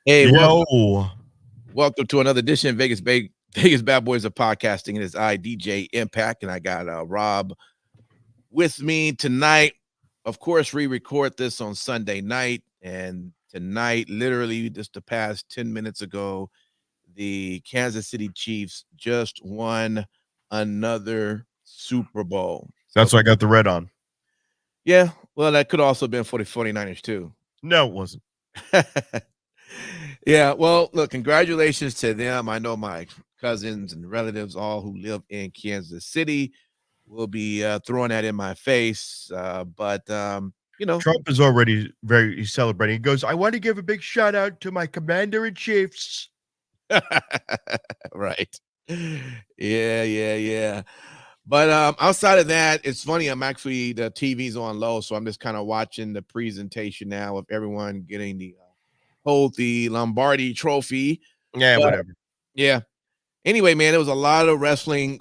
Hey, Yo, welcome to another edition of Vegas Bad Boys of Podcasting. It is I, DJ Impact, and I got Rob with me tonight. Of course, we record this on Sunday night, and tonight, literally just the past 10 minutes ago, the Kansas City Chiefs just won another Super Bowl. So, that's why I got the red on. yeah, well, that could also have been for the 49ers, too. No, it wasn't. Yeah, well, look, congratulations to them. I know my cousins and relatives, all who live in Kansas City, will be throwing that in my face. But Trump is already he's celebrating. He goes, I want to give a big shout out to my commander in chiefs. right. Yeah. But outside of that, it's funny. The TV's on low, so I'm just kind of watching the presentation now of everyone getting the Lombardi trophy. Yeah, But, whatever. yeah. Anyway, man, it was a lot of wrestling.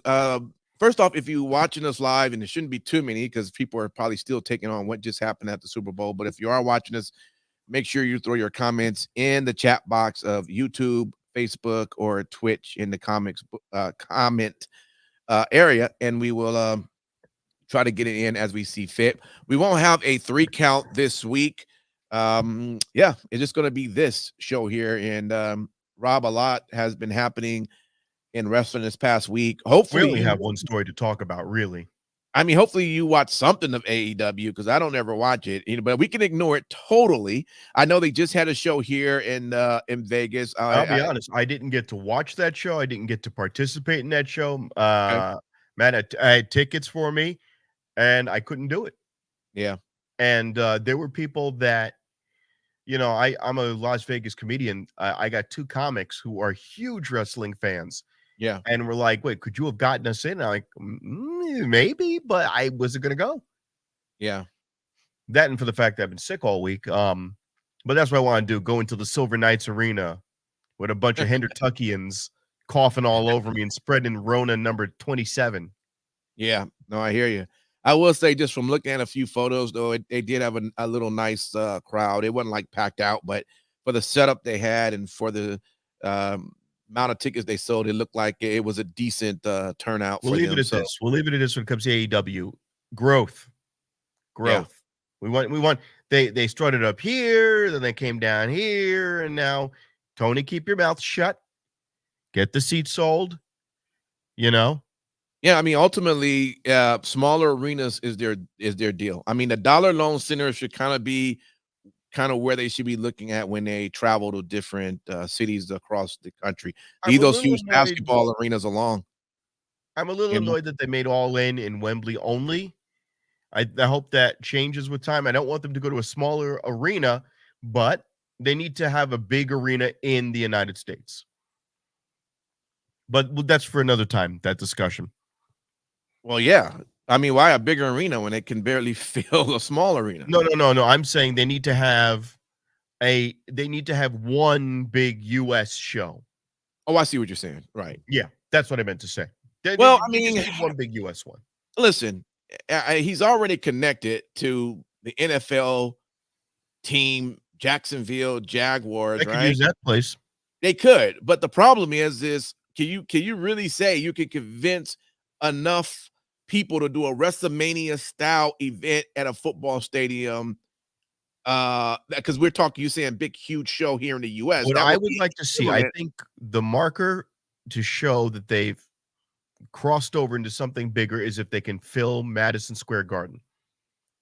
First off, if you're watching us live, and there shouldn't be too many because people are probably still taking on what just happened at the Super Bowl. But if you are watching us, make sure you throw your comments in the chat box of YouTube, Facebook, or Twitch in the comment area, and we will try to get it in as we see fit. We won't have a 3 count this week. Yeah, it's just going to be this show here. And Rob, a lot has been happening in wrestling this past week. Hopefully, we only have one story to talk about, really. I mean, hopefully you watch something of AEW because I don't ever watch it, but we can ignore it totally. I know they just had a show here in Vegas. I'll be honest, I didn't get to watch that show. I didn't get to participate in that show. Okay. Man, I had tickets for me, and I couldn't do it. Yeah. And there were people that, I'm a Las Vegas comedian. I got 2 comics who are huge wrestling fans. Yeah. And we're like, wait, could you have gotten us in? I'm like, maybe, but I wasn't going to go. Yeah. That and for the fact that I've been sick all week. But that's what I want to do. Go into the Silver Knights Arena with a bunch of Hendertuckians coughing all over me and spreading Rona number 27. Yeah. No, I hear you. I will say, just from looking at a few photos, though, they did have a little nice crowd. It wasn't like packed out, but for the setup they had and for the amount of tickets they sold, it looked like it was a decent turnout. We'll leave it at this. We'll leave it at this when it comes to AEW. Growth. Yeah. We want. They started up here, then they came down here, and now, Tony, keep your mouth shut. Get the seats sold. Yeah, I mean, ultimately, smaller arenas is their deal. I mean, the Dollar Loan Center should be where they should be looking at when they travel to different cities across the country. Leave those huge basketball arenas along. I'm a little annoyed that they made All In Wembley only. I hope that changes with time. I don't want them to go to a smaller arena, but they need to have a big arena in the United States. But that's for another time, that discussion. Well, yeah. I mean, why a bigger arena when it can barely fill a small arena? No. I'm saying they need to have one big US show. Oh, I see what you're saying. Right. Yeah, that's what I meant to say. I mean, one big US one. Listen, he's already connected to the NFL team, Jacksonville Jaguars, They could right? use that place. They could, but the problem is can you really say you can convince enough people to do a Wrestlemania style event at a football stadium? Because you're saying big, huge show here in the US. What I would like to see, I think the marker to show that they've crossed over into something bigger is if they can fill Madison Square Garden.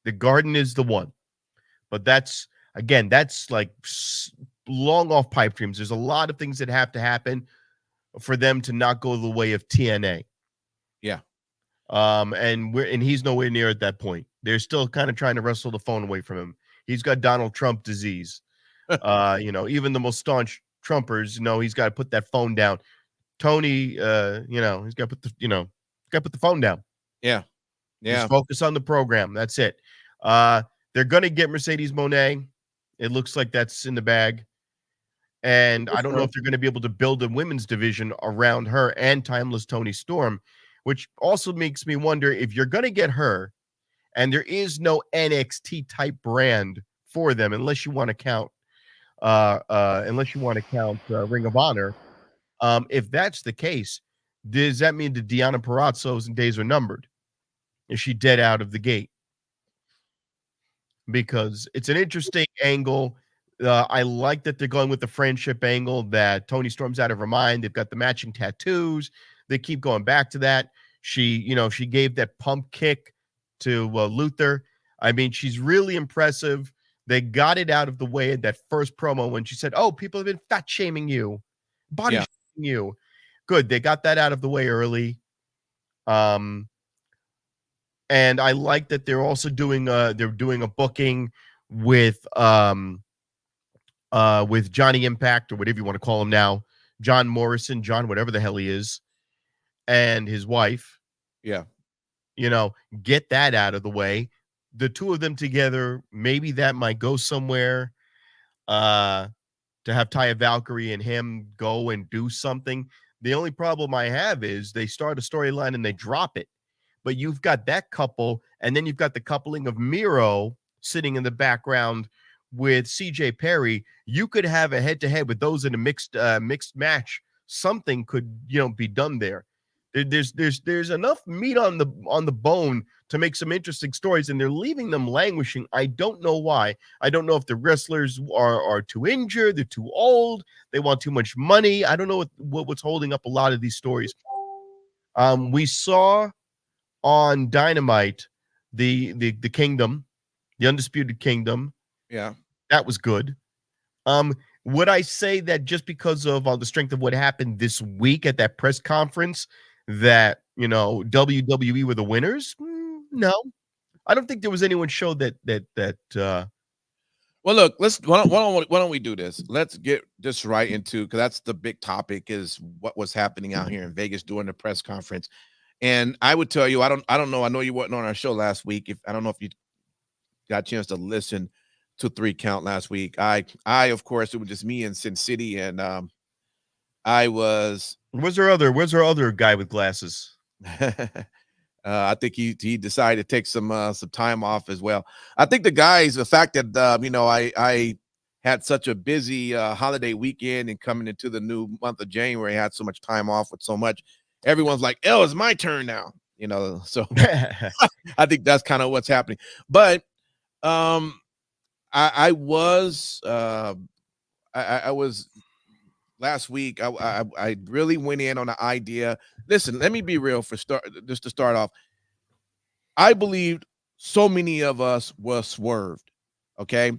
The Garden is the one, but that's like long off pipe dreams. There's a lot of things that have to happen for them to not go the way of TNA. Yeah. And he's nowhere near at that point. They're still kind of trying to wrestle the phone away from him. He's got Donald Trump disease. Even the most staunch Trumpers, he's got to put that phone down. Tony, he's got to put the phone down. Yeah. Just focus on the program. That's it. They're gonna get Mercedes Moné. It looks like that's in the bag. And I don't know if they're going to be able to build a women's division around her and Timeless Tony Storm, which also makes me wonder if you're going to get her and there is no NXT type brand for them, unless you want to count unless you want to count Ring of Honor. If that's the case, does that mean that Deonna Purrazzo's days are numbered? Is she dead out of the gate? Because it's an interesting angle. I like that they're going with the friendship angle, that Tony Storm's out of her mind. They've got the matching tattoos. They keep going back to that. She gave that pump kick to Luther. I mean, she's really impressive. They got it out of the way in that first promo when she said, "Oh, people have been fat shaming you, body shaming you." Good. They got that out of the way early. And I like that they're also doing a booking with Johnny Impact, or whatever you want to call him now, John Morrison, John whatever the hell he is, and his wife. Yeah. Get that out of the way. The two of them together, maybe that might go somewhere. To have Taya Valkyrie and him go and do something. The only problem I have is they start a storyline and they drop it. But you've got that couple, and then you've got the coupling of Miro sitting in the background with CJ Perry. You could have a head-to-head with those in a mixed match. Something could be done there. There's enough meat on the bone to make some interesting stories, and they're leaving them languishing. I don't know why. I don't know if the wrestlers are too injured, they're too old, they want too much money. I don't know what's holding up a lot of these stories. We saw on Dynamite the Kingdom, the Undisputed Kingdom. Yeah, that was good. Would I say that just because of the strength of what happened this week at that press conference that WWE were the winners? No, I don't think there was anyone showed that. Well, look, why don't we do this? Let's get this right into, because that's the big topic, is what was happening out here in Vegas during the press conference. And I would tell you, I don't know. I know you weren't on our show last week. I don't know if you got a chance to listen to 3 Count last week. I of course, it was just me and Sin City, and I was. Where's our other guy with glasses? I think he decided to take some time off as well. I think the fact that I had such a busy holiday weekend and coming into the new month of January, I had so much time off with so much. Everyone's like, "Oh, it's my turn now," So I think that's kind of what's happening. But I was last week. I really went in on the idea. Listen, let me be real just to start off. I believed so many of us were swerved. Okay.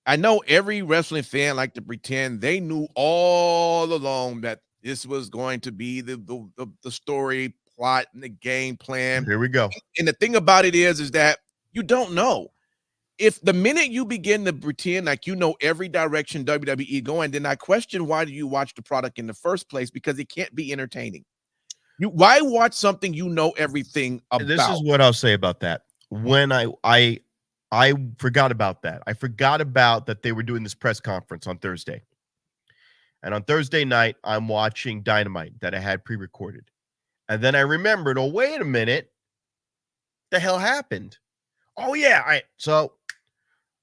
I know every wrestling fan like to pretend they knew all along that this was going to be the story plot and the game plan. Here we go. And the thing about it is that you don't know. If the minute you begin to pretend like you know every direction WWE going, then I question, why do you watch the product in the first place? Because it can't be entertaining. Why watch something you know everything about? This is what I'll say about that. When I forgot about that. I forgot about that they were doing this press conference on Thursday. And on Thursday night, I'm watching Dynamite that I had pre-recorded. And then I remembered, oh, wait a minute. The hell happened? Oh, yeah. So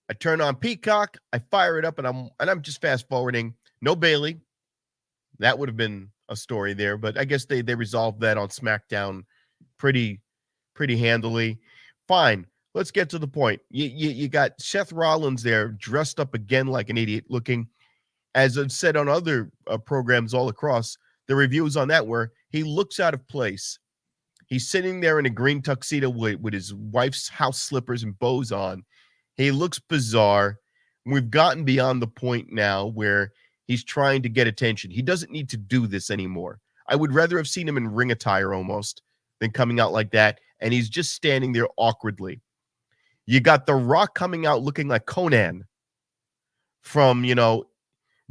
I turn on Peacock, I fire it up, and I'm just fast forwarding. No Bailey. That would have been a story there, but I guess they resolved that on SmackDown pretty handily. Fine. Let's get to the point. You got Seth Rollins there, dressed up again like an idiot, looking, as I've said on other programs all across, the reviews on that were he looks out of place. He's sitting there in a green tuxedo with his wife's house slippers and bows on. He looks bizarre. We've gotten beyond the point now where he's trying to get attention. He doesn't need to do this anymore. I would rather have seen him in ring attire almost than coming out like that. And he's just standing there awkwardly. You got The Rock coming out looking like Conan from,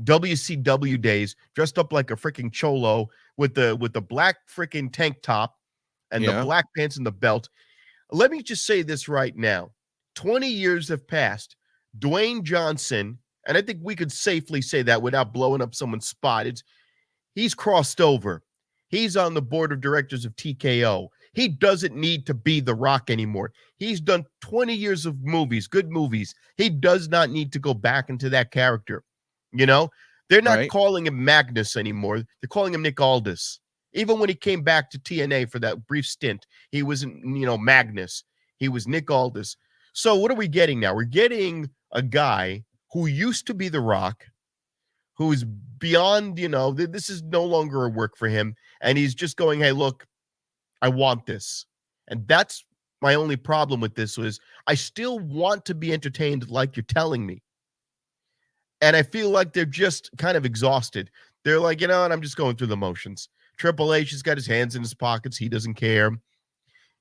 WCW days, dressed up like a freaking cholo with the black freaking tank top and the black pants and the belt. Let me just say this right now. 20 years have passed. Dwayne Johnson, and I think we could safely say that without blowing up someone's spot, he's crossed over. He's on the board of directors of TKO. He doesn't need to be The Rock anymore. He's done 20 years of movies, good movies. He does not need to go back into that character. You know, they're not Right. calling him Magnus anymore. They're calling him Nick Aldis. Even when he came back to TNA for that brief stint, he wasn't, Magnus. He was Nick Aldis. So what are we getting now? We're getting a guy who used to be The Rock, who's beyond, this is no longer a work for him. And he's just going, hey, look, I want this. And that's my only problem with this was I still want to be entertained like you're telling me. And I feel like they're just kind of exhausted. They're like, you know what? I'm just going through the motions. Triple H has got his hands in his pockets. He doesn't care.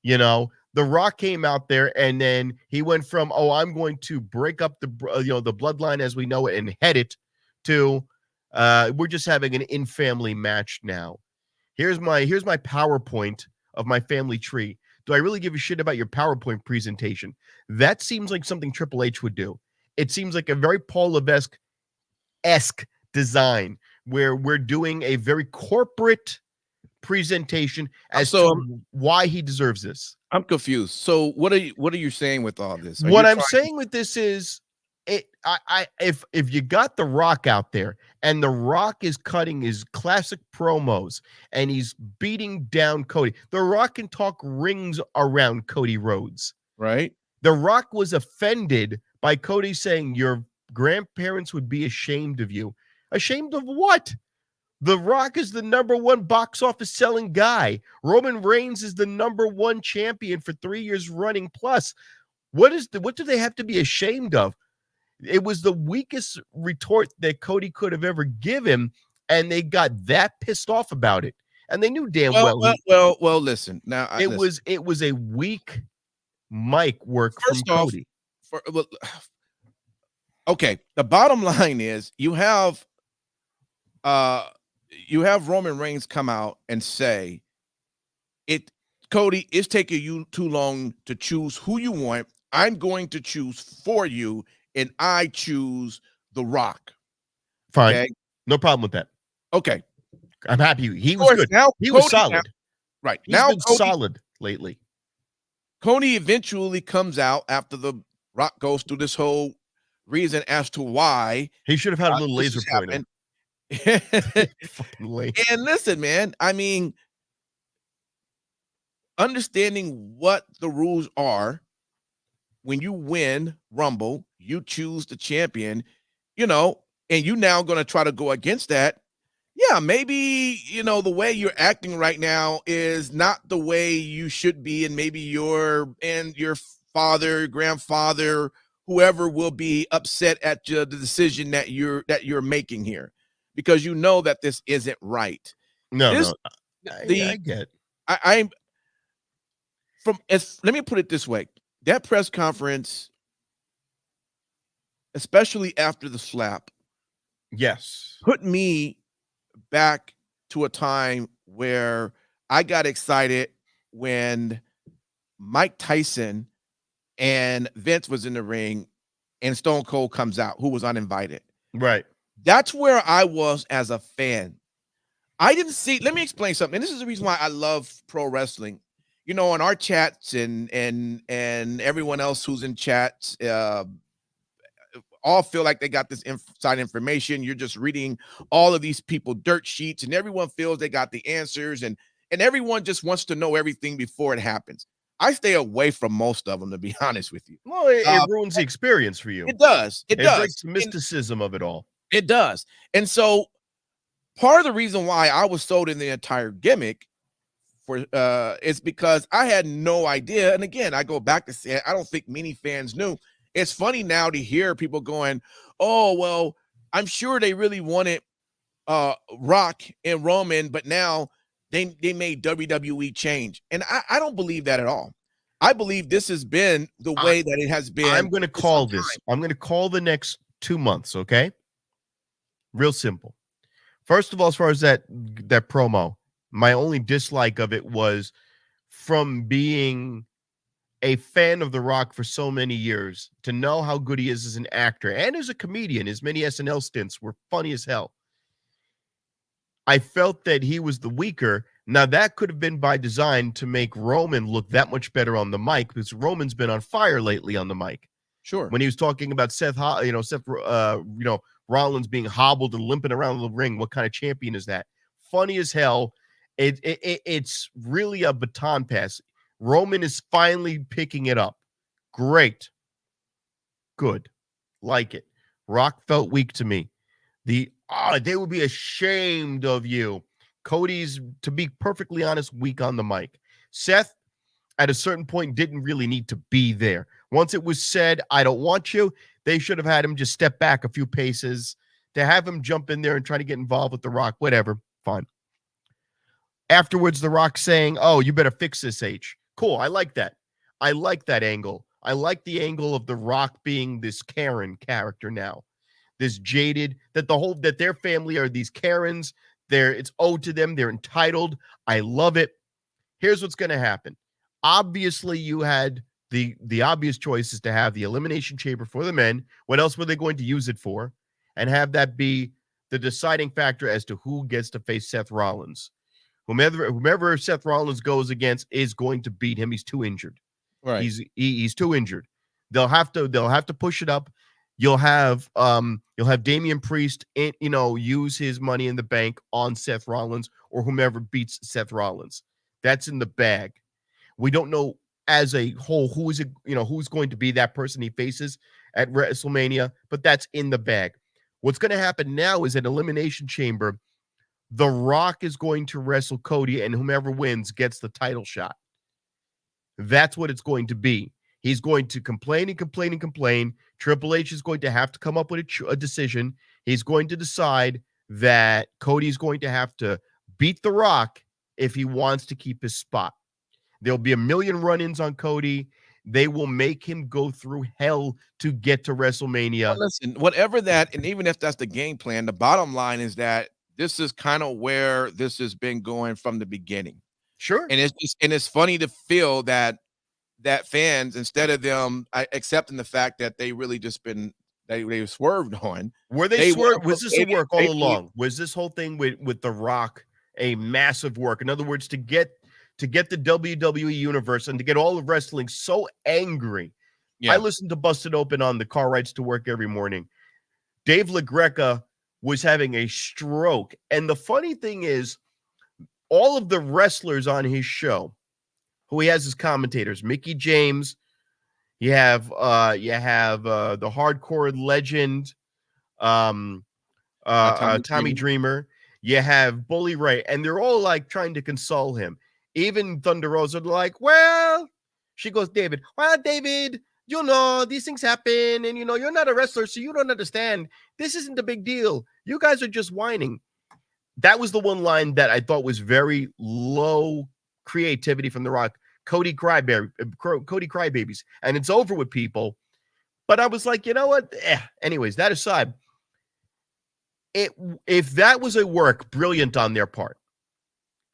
The Rock came out there and then he went from, I'm going to break up the bloodline as we know it and head it to, we're just having an in-family match now. Here's my PowerPoint of my family tree. Do I really give a shit about your PowerPoint presentation? That seems like something Triple H would do. It seems like a very Paul Levesque-esque design where we're doing a very corporate presentation as to why he deserves this. I'm confused. So what are you saying with all this? What I'm saying with this is if you got The Rock out there and The Rock is cutting his classic promos and he's beating down Cody, The Rock can talk rings around Cody Rhodes. Right. The Rock was offended by Cody saying your grandparents would be ashamed of you. Ashamed of what? The Rock is the number one box office selling guy. Roman Reigns is the number one champion for 3 years running plus. What do they have to be ashamed of? It was the weakest retort that Cody could have ever given, and they got that pissed off about it. And they knew damn well. Listen. Now it was a weak mic work from Cody. Okay, the bottom line is you have Roman Reigns come out and say, Cody, it's taking you too long to choose who you want. I'm going to choose for you, and I choose The Rock. Fine. Okay? No problem with that. Okay. I'm happy. He was good. Now, he was solid. Right. He's been solid lately. Cody eventually comes out after The Rock goes through this whole reason as to why. He should have had a little laser pointer. And listen, man, I mean, understanding what the rules are when you win Rumble, you choose the champion, and you now going to try to go against that. Yeah, maybe, the way you're acting right now is not the way you should be. And maybe your father, grandfather, whoever will be upset at the decision that you're making here, because you know that this isn't right. I get. Let me put it this way. That press conference, especially after the slap, yes, put me back to a time where I got excited when Mike Tyson and Vince was in the ring and Stone Cold comes out, who was uninvited. Right. That's where I was as a fan. I didn't see, let me explain something. And this is the reason why I love pro wrestling. On our chats and everyone else who's in chats, all feel like they got this inside information. You're just reading all of these people dirt sheets, and everyone feels they got the answers, and everyone just wants to know everything before it happens. I stay away from most of them, to be honest with you. Well, it ruins the experience for you. It does. It does. Breaks the mysticism of it all. It does. And so part of the reason why I was sold in the entire gimmick is because I had no idea. And again, I go back to say, I don't think many fans knew. It's funny now to hear people going, oh, well, I'm sure they really wanted Rock and Roman, but now they made WWE change. And I don't believe that at all. I believe this has been the way that it has been. I'm going to call this. I'm going to call the next 2 months, okay? Real simple. First of all, as far as that promo, my only dislike of it was from being a fan of The Rock for so many years to know how good he is as an actor and as a comedian. His many SNL stints were funny as hell. I felt that he was the weaker. Now, that could have been by design to make Roman look that much better on the mic, because Roman's been on fire lately on the mic. Sure. When he was talking about Rollins being hobbled and limping around the ring. What kind of champion is that? Funny as hell. It's really a baton pass. Roman is finally picking it up. Great. Good. Like it. Rock felt weak to me. They would be ashamed of you. Cody's, to be perfectly honest, weak on the mic. Seth, at a certain point, didn't really need to be there. Once it was said, I don't want you, they should have had him just step back a few paces. To have him jump in there and try to get involved with The Rock, whatever, fine. Afterwards, The Rock saying, oh, you better fix this, H. Cool, I like that. I like that angle. I like the angle of The Rock being this Karen character now. This jaded, that their family are these Karens. It's owed to them. They're entitled. I love it. Here's what's going to happen. Obviously, you had the obvious choice is to have the Elimination Chamber for the men. What else were they going to use it for? And have that be the deciding factor as to who gets to face Seth Rollins. Whomever Seth Rollins goes against is going to beat him. He's too injured. Right. He's too injured. They'll have to push it up. You'll have Damian Priest use his money in the bank on Seth Rollins or whomever beats Seth Rollins. That's in the bag. We don't know as a whole who's going to be that person he faces at WrestleMania, but that's in the bag. What's going to happen now is an Elimination Chamber. The Rock is going to wrestle Cody, and whomever wins gets the title shot. That's what it's going to be. He's going to complain and complain and complain. Triple H is going to have to come up with a decision. He's going to decide that Cody's going to have to beat The Rock if he wants to keep his spot. There'll be a million run-ins on Cody. They will make him go through hell to get to WrestleMania. Well, listen, whatever that, and even if that's the game plan, the bottom line is that this is kind of where this has been going from the beginning. Sure. And it's funny to feel that fans, instead of them accepting the fact that they really just been they swerved on. Were they swerved? Was this a work all along? Was this whole thing with The Rock a massive work? In other words, to get the WWE universe and to get all of wrestling so angry. Yeah. I listened to Busted Open on the car rides to work every morning. Dave LaGreca was having a stroke. And the funny thing is, all of the wrestlers on his show, who he has as commentators, Mickey James, you have the hardcore legend, Tommy Dreamer, you have Bully Ray, and they're all like trying to console him. Even Thunder Rosa, like, well, she goes, David, these things happen, and you're not a wrestler, so you don't understand. This isn't a big deal. You guys are just whining. That was the one line that I thought was very low creativity from The Rock. Cody crybabies, and it's over with people. But I was like, you know what? Anyways, that aside, if that was a work, brilliant on their part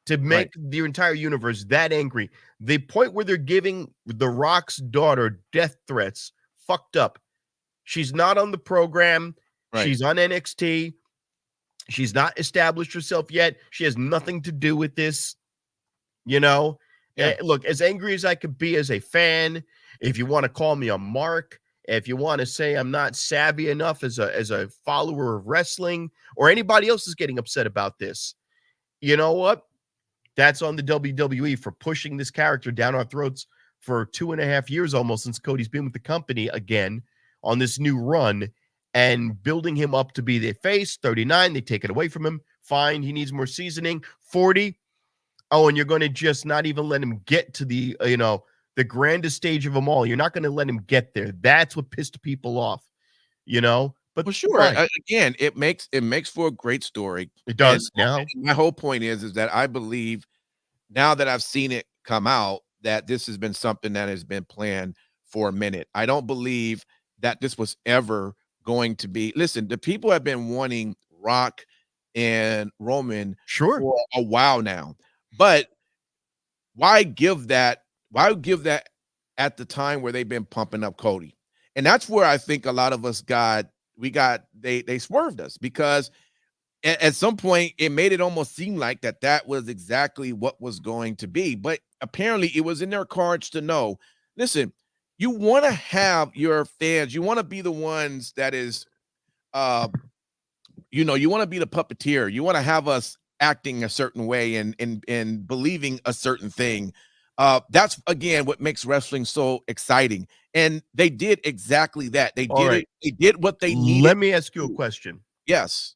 to make the entire universe that angry. The point where they're giving The Rock's daughter death threats, fucked up. She's not on the program. Right. She's on NXT. She's not established herself yet. She has nothing to do with this. Yeah. Look, as angry as I could be as a fan, if you want to call me a mark, if you want to say I'm not savvy enough as a follower of wrestling, or anybody else is getting upset about this, you know what? That's on the WWE for pushing this character down our throats for 2.5 years almost since Cody's been with the company again on this new run and building him up to be their face. 39, they take it away from him. Fine, he needs more seasoning. 40, oh, and you're going to just not even let him get to the grandest stage of them all. You're not going to let him get there. That's what pissed people off, But for sure, again, it makes for a great story. It does. Now, my whole point is that I believe now that I've seen it come out that this has been something that has been planned for a minute. I don't believe that this was ever going to be. Listen, the people have been wanting Rock and Roman for a while now, but why give that? Why give that at the time where they've been pumping up Cody? And that's where I think a lot of us they swerved us, because at some point it made it almost seem like that was exactly what was going to be. But apparently it was in their cards to know, listen, you want to have your fans, you want to be the ones that is you know, you want to be the puppeteer. You want to have us acting a certain way and believing a certain thing. That's again what makes wrestling so exciting. And they did exactly that. They All did right. it. They did what they needed. Let me ask you a question. Yes.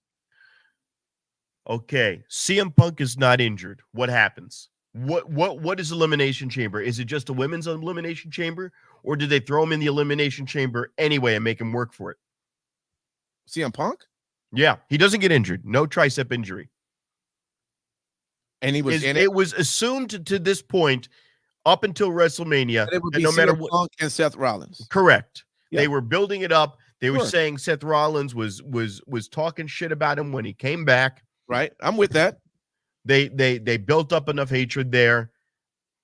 Okay, CM Punk is not injured. What happens? What is Elimination Chamber? Is it just a women's Elimination Chamber, or did they throw him in the Elimination Chamber anyway and make him work for it? CM Punk? Yeah, he doesn't get injured. No tricep injury. And he was in it. It was assumed to this point, up until WrestleMania, It would that be no matter CM what. Punk and Seth Rollins. Correct. Yeah. They were building it up. They were Sure. saying Seth Rollins was talking shit about him when he came back. Right. I'm with that. They built up enough hatred there.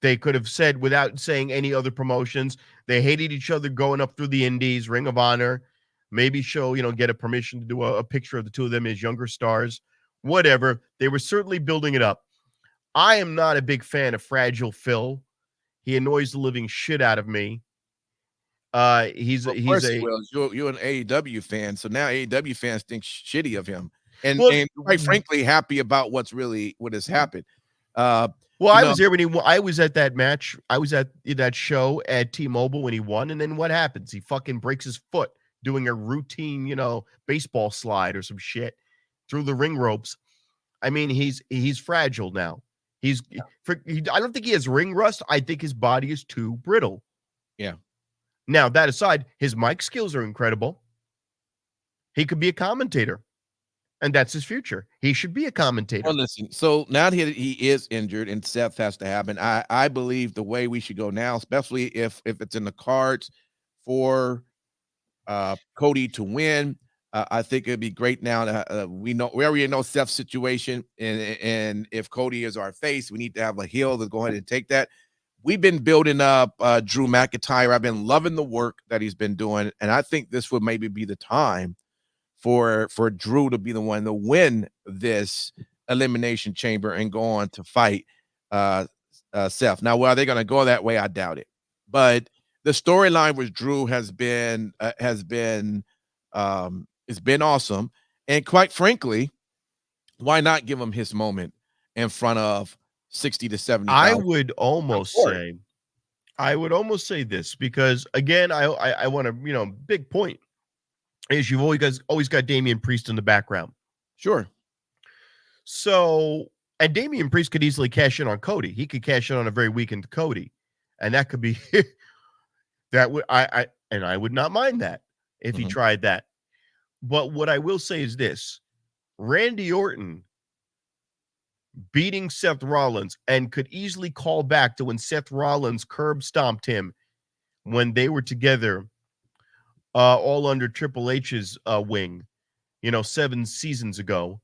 They could have said, without saying any other promotions, they hated each other going up through the indies, Ring of Honor, maybe show, get a permission to do a picture of the two of them as younger stars, whatever. They were certainly building it up. I am not a big fan of Fragile Phil. He annoys the living shit out of me. You're an AEW fan, so now AEW fans think shitty of him, and quite frankly, happy about what has happened. I was there when I was at that match. I was at that show at T-Mobile when he won, and then what happens? He fucking breaks his foot doing a routine, baseball slide or some shit through the ring ropes. I mean, he's fragile now. I don't think he has ring rust. I think his body is too brittle. Yeah. Now, that aside, his mic skills are incredible. He could be a commentator, and that's his future. He should be a commentator. Well, listen, so now that he is injured and Seth has to happen, I believe the way we should go now, especially if it's in the cards for Cody to win, I think it'd be great now that we already know Seth's situation, and if Cody is our face, we need to have a heel to go ahead and take that. We've been building up Drew McIntyre. I've been loving the work that he's been doing, and I think this would maybe be the time for Drew to be the one to win this Elimination Chamber and go on to fight Seth. Now, are they going to go that way? I doubt it. But the storyline with Drew has been it's been awesome, and quite frankly, why not give him his moment in front of 60 to 70? I would almost say this, because again, I want to, big point is you've always got Damian Priest in the background. Sure. So, and Damian Priest could easily cash in on Cody. He could cash in on a very weakened Cody, and that could be I would not mind that if he tried that. But what I will say is this: Randy Orton beating Seth Rollins, and could easily call back to when Seth Rollins curb stomped him when they were together, all under Triple H's wing, 7 seasons ago.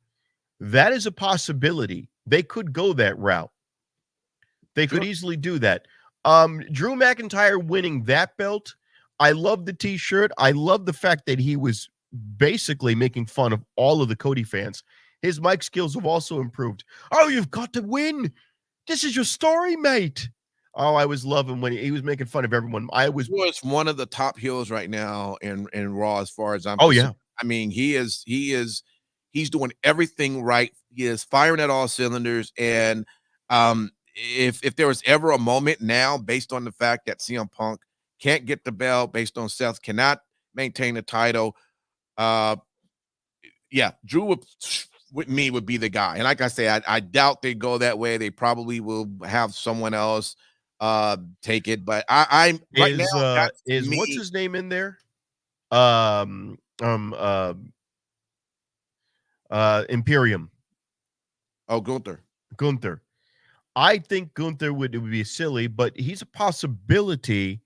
That is a possibility. They could go that route. They could easily do that. Drew McIntyre winning that belt, I love the t-shirt. I love the fact that he was basically making fun of all of the Cody fans. His mic skills have also improved. Oh, you've got to win. This is your story, mate. Oh, I was loving when he was making fun of everyone. He was one of the top heels right now in Raw, as far as I'm concerned. I mean, he's doing everything right. He is firing at all cylinders. And if there was ever a moment now, based on the fact that CM Punk can't get the belt, based on Seth cannot maintain the title, Drew would be the guy. And like I say, I doubt they go that way. They probably will have someone else take it. But I'm right now. What's his name in there? Imperium. Oh, Gunther. I think Gunther would be silly, but he's a possibility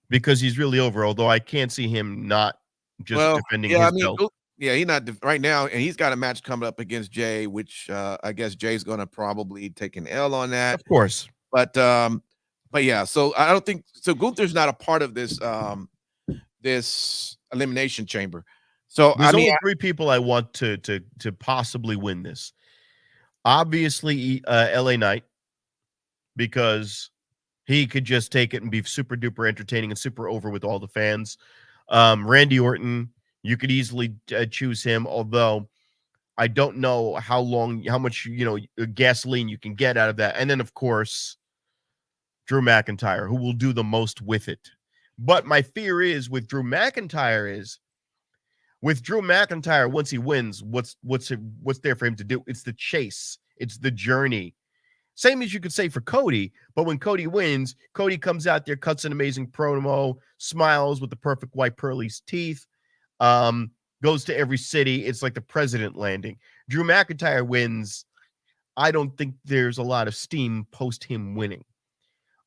because he's really over. Although I can't see him not just defending his belt. Yeah, he's not right now, and he's got a match coming up against Jay, which I guess Jay's going to probably take an L on that, of course. But yeah, so I don't think so. Gunther's not a part of this this Elimination Chamber. So there's only 3 people I want to possibly win this. Obviously, LA Knight, because he could just take it and be super duper entertaining and super over with all the fans. Randy Orton, you could easily choose him, although I don't know how much, gasoline you can get out of that. And then, of course, Drew McIntyre, who will do the most with it. But my fear is with Drew McIntyre, once he wins, what's there for him to do? It's the chase. It's the journey. Same as you could say for Cody, but when Cody wins, Cody comes out there, cuts an amazing promo, smiles with the perfect white pearly teeth, goes to every city. It's like the president landing. Drew McIntyre wins. I don't think there's a lot of steam post him winning.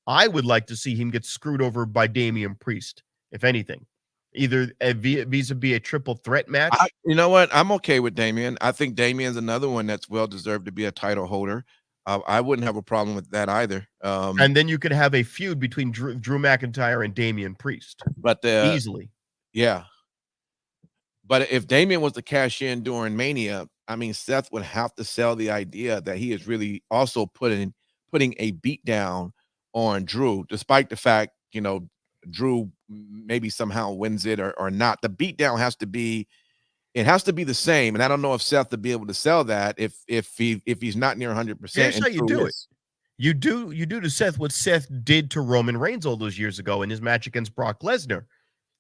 I would like to see him get screwed over by Damian Priest, if anything. Either vis-a-vis a triple threat match. You know what? I'm okay with Damian. I think Damian's another one that's well-deserved to be a title holder. I wouldn't have a problem with that either. And then you could have a feud between Drew McIntyre and Damian Priest. But easily. Yeah. But if Damian was to cash in during Mania, I mean, Seth would have to sell the idea that he is really also putting a beat down on Drew, despite the fact, Drew maybe somehow wins it or not. The beat down has to be the same. And I don't know if Seth would be able to sell that if he's not near 100%. Here's how you do it. You do to Seth what Seth did to Roman Reigns all those years ago in his match against Brock Lesnar.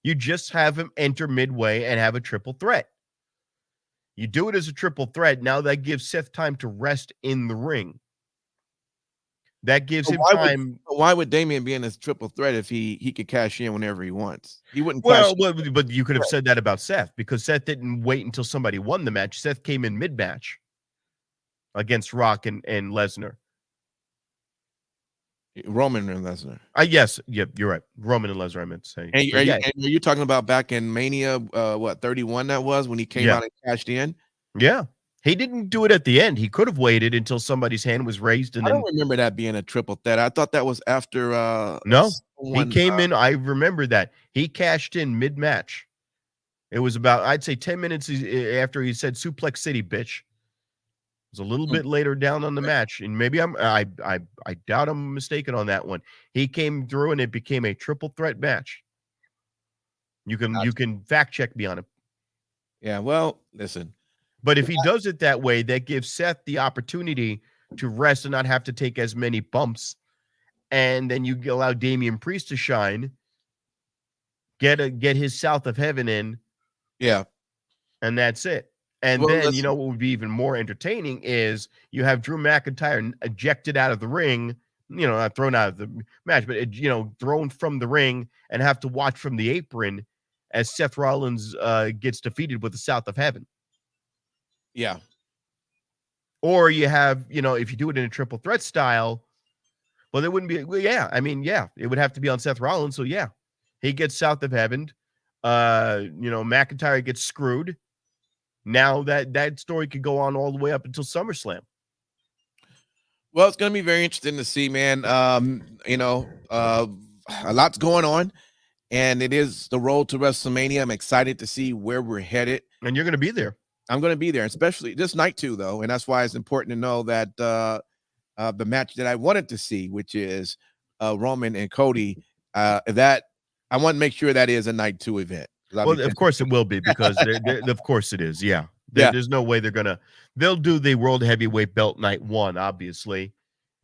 You just have him enter midway and have a triple threat. You do it as a triple threat. Now that gives Seth time to rest in the ring. That gives him time. Why would Damian be in this triple threat if he could cash in whenever he wants? He wouldn't. But you could have said that about Seth because Seth didn't wait until somebody won the match. Seth came in mid-match against Rock and Lesnar. Roman and Lesnar. Yes, you're right. Roman and Lesnar, I meant to say. And are you talking about back in Mania, 31 that was when he came out and cashed in? Yeah. He didn't do it at the end. He could have waited until somebody's hand was raised. I don't remember that being a triple threat. I thought that was after. No, he came in. I remember that. He cashed in mid-match. It was about, I'd say 10 minutes after he said Suplex City, bitch. It was a little bit later down on the match. And maybe I doubt I'm mistaken on that one. He came through and it became a triple threat match. You can fact check me on it. Yeah, well, listen. But if he does it that way, that gives Seth the opportunity to rest and not have to take as many bumps. And then you allow Damian Priest to shine, get his South of Heaven in. Yeah. And that's it. And then, what would be even more entertaining is you have Drew McIntyre ejected out of the ring, not thrown out of the match, but, thrown from the ring and have to watch from the apron as Seth Rollins gets defeated with the South of Heaven. Yeah. Or you have, if you do it in a triple threat style, well, there wouldn't be. Well, yeah. I mean, yeah, it would have to be on Seth Rollins. So, yeah, he gets South of Heaven. McIntyre gets screwed. Now that story could go on all the way up until SummerSlam. Well, it's going to be very interesting to see, man. A lot's going on, and it is the road to WrestleMania. I'm excited to see where we're headed. And you're going to be there. I'm going to be there, especially this night too, though. And that's why it's important to know that the match that I wanted to see, which is Roman and Cody, that I want to make sure that is a night 2 event. Well, of course it will be because of course it is. Yeah. There's no way they'll do the World Heavyweight Belt night 1, obviously.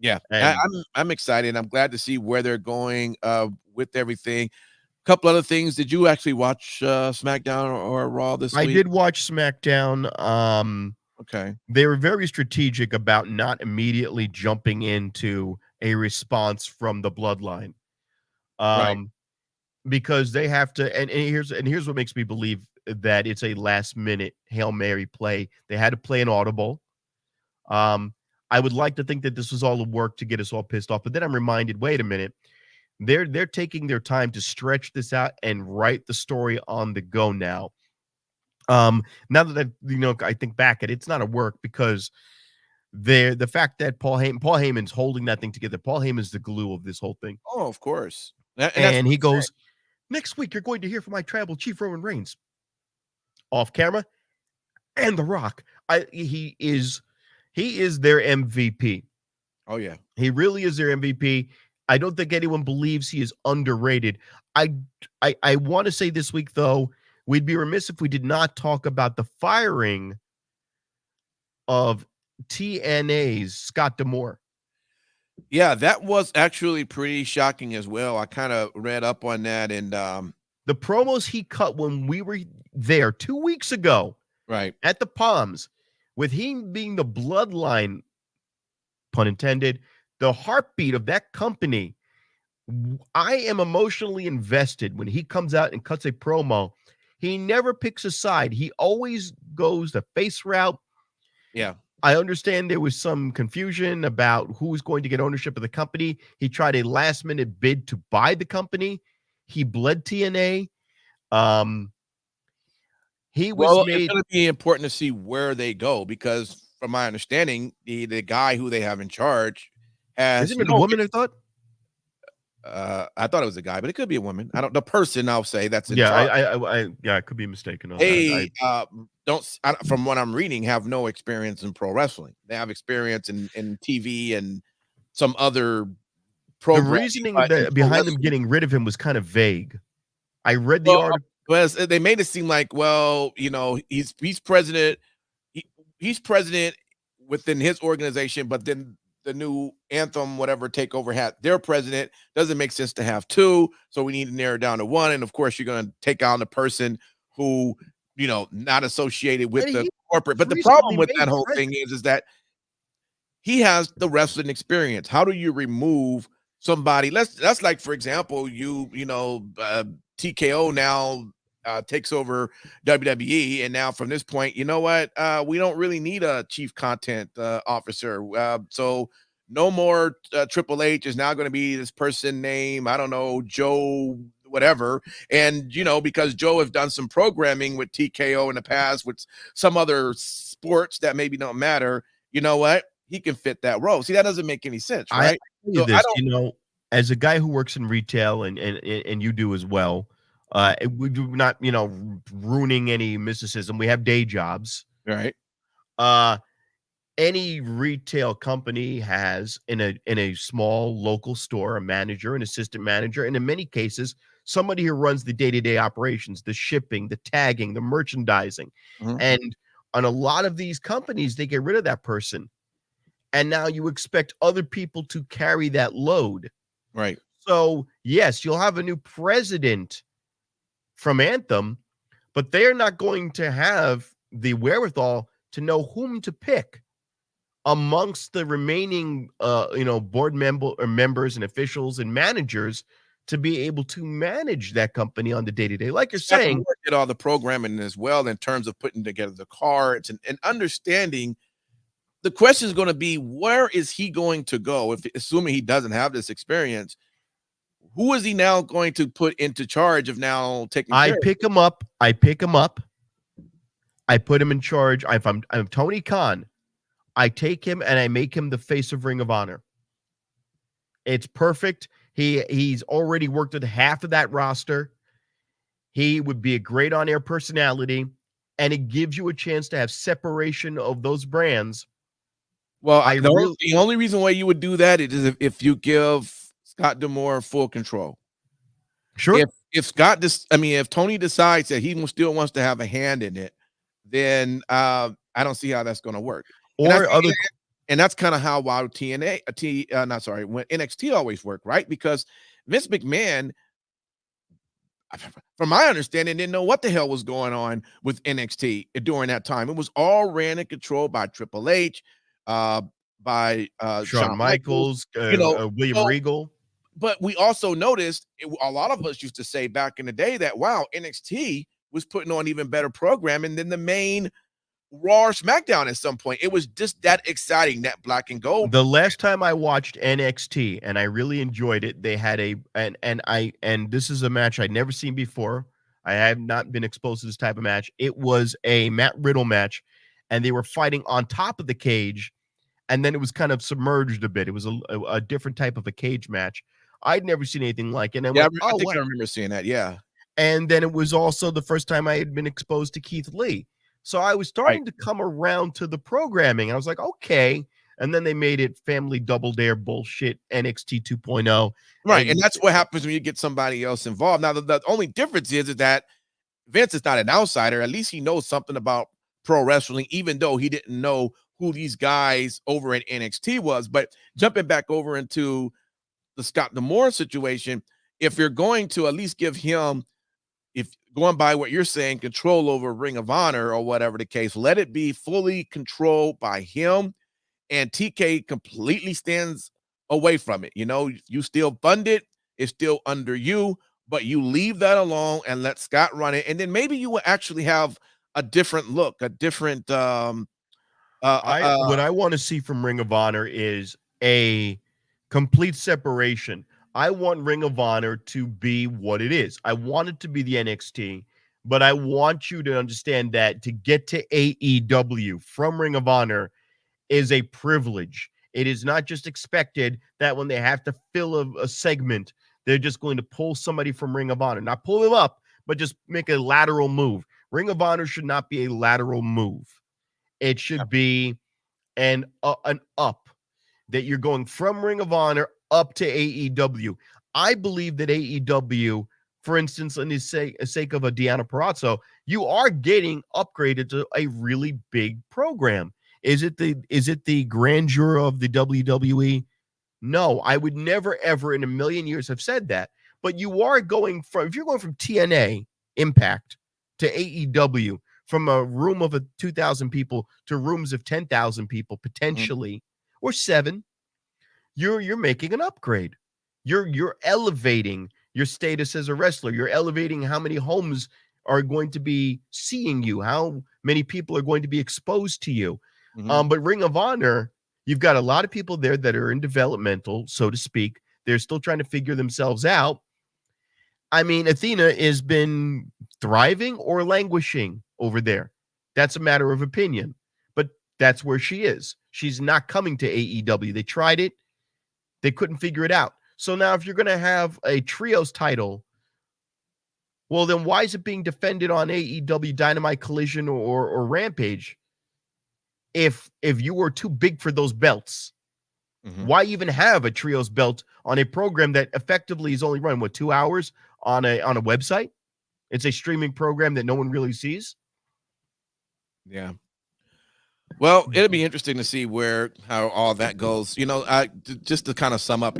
Yeah. And I'm excited. I'm glad to see where they're going with everything. Couple other things. Did you actually watch SmackDown or Raw this week? I did watch SmackDown. Okay. They were very strategic about not immediately jumping into a response from the Bloodline. Right. Because they have to, and here's what makes me believe that it's a last minute Hail Mary play. They had to play an audible. I would like to think that this was all a work to get us all pissed off, but then I'm reminded, wait a minute. They're taking their time to stretch this out and write the story on the go now. Now that I think back at it, it's not a work because the fact that Paul Heyman's holding that thing together. Paul Heyman's the glue of this whole thing. Oh, of course. And he goes, next week you're going to hear from my tribal chief Roman Reigns. Off camera, and The Rock. He is their MVP. Oh yeah, he really is their MVP. I don't think anyone believes he is underrated. I want to say this week, though, we'd be remiss if we did not talk about the firing of TNA's Scott D'Amore. Yeah, that was actually pretty shocking as well. I kind of read up on that, and the promos he cut when we were there 2 weeks ago, right at the Palms, with him being the bloodline, pun intended, the heartbeat of that company. I am emotionally invested when he comes out and cuts a promo. He never picks a side. He always goes the face route. Yeah. I understand there was some confusion about who was going to get ownership of the company. He tried a last-minute bid to buy the company. He bled TNA. He was made. It's going to be important to see where they go, because from my understanding, the guy who they have in charge has. Isn't it a woman? I thought. I thought it was a guy, but it could be a woman. I don't. The person, I'll say, that's in charge. I could be mistaken on that. From what I'm reading, have no experience in pro wrestling. They have experience in TV and some other programs. The reasoning behind them getting rid of him was kind of vague. I read the article. Well, they made it seem like, well, he's president. He's president within his organization, but then the new Anthem, whatever takeover had their president. Doesn't make sense to have two, so we need to narrow down to one. And of course, you're going to take on the person who, not associated with the corporate. But the problem with that whole thing is that he has the wrestling experience. How do you remove somebody? That's like, for example, TKO now takes over WWE, and now from this point, you know what? We don't really need a chief content officer. So no more Triple H is now going to be this person name. I don't know, Joe, whatever. And, because Joe has done some programming with TKO in the past with some other sports that maybe don't matter. You know what? He can fit that role. See, that doesn't make any sense, right? As a guy who works in retail and you do as well, we do not, ruining any mysticism. We have day jobs, right? Any retail company has in a small local store a manager, an assistant manager, and in many cases, somebody who runs the day-to-day operations, the shipping, the tagging, the merchandising. Mm-hmm. And on a lot of these companies, they get rid of that person. And now you expect other people to carry that load. Right. So, yes, you'll have a new president from Anthem, but they're not going to have the wherewithal to know whom to pick amongst the remaining, board members and officials and managers to be able to manage that company on the day-to-day. Like you're saying, did all the programming as well in terms of putting together the cards and understanding. The question is going to be, where is he going to go? Assuming he doesn't have this experience, who is he now going to put into charge of now taking care of? I pick him up. I put him in charge. I'm Tony Khan. I take him and I make him the face of Ring of Honor. It's perfect. He's already worked with half of that roster. He would be a great on-air personality, and it gives you a chance to have separation of those brands. Well, the only reason why you would do that is if you give Scott D'Amore full control. Sure. If Tony decides that he still wants to have a hand in it, then I don't see how that's going to work. And that's kind of how when NXT always worked, right? Because Vince McMahon, from my understanding, didn't know what the hell was going on with NXT during that time. It was all ran and controlled by Triple H. By Shawn Michaels, William Regal. But we also noticed, a lot of us used to say back in the day that, wow, NXT was putting on even better programming than the main Raw or SmackDown at some point. It was just that exciting, that black and gold. The last time I watched NXT, and I really enjoyed it, they had and this is a match I'd never seen before. I have not been exposed to this type of match. It was a Matt Riddle match, and they were fighting on top of the cage, and then it was kind of submerged a bit. It was a different type of a cage match. I'd never seen anything like it. And I remember seeing that, yeah. And then it was also the first time I had been exposed to Keith Lee. So I was starting to come around to the programming. I was like, okay. And then they made it family double dare bullshit, NXT 2.0. Right, and that's what happens when you get somebody else involved. Now, the only difference is that Vince is not an outsider. At least he knows something about pro wrestling, even though he didn't know who these guys over at NXT was. But jumping back over into the Scott D'Amore situation, if you're going to at least give him, if going by what you're saying, control over Ring of Honor or whatever the case, let it be fully controlled by him, and TK completely stands away from it. You still fund it, it's still under you, but you leave that alone and let Scott run it, and then maybe you will actually have a different look, a different what I want to see from Ring of Honor is a complete separation. I want Ring of Honor to be what it is. I want it to be the NXT, but I want you to understand that to get to AEW from Ring of Honor is a privilege. It is not just expected that when they have to fill a segment, they're just going to pull somebody from Ring of Honor. Not pull them up, but just make a lateral move. Ring of Honor should not be a lateral move. It should be an up, that you're going from Ring of Honor up to AEW. I believe that AEW, for instance, in the sake of a Deonna Purrazzo, you are getting upgraded to a really big program. Is it the grandeur of the WWE? No, I would never, ever in a million years have said that. But you are going from, if you're going from TNA Impact to AEW, from a room of 2,000 people to rooms of 10,000 people potentially, or 7, you're making an upgrade. You're elevating your status as a wrestler. You're elevating how many homes are going to be seeing you, how many people are going to be exposed to you. But Ring of Honor, you've got a lot of people there that are in developmental, so to speak. They're still trying to figure themselves out. I mean, Athena has been thriving or languishing over there. That's a matter of opinion, but that's where she is. She's not coming to AEW. They tried it. They couldn't figure it out. So now if you're going to have a trios title, well, then why is it being defended on AEW Dynamite, Collision, or Rampage? If you were too big for those belts, why even have a trios belt on a program that effectively is only run 2 hours on a website? It's a streaming program that no one really sees. Yeah. Well, it'll be interesting to see how all that goes. Just to kind of sum up,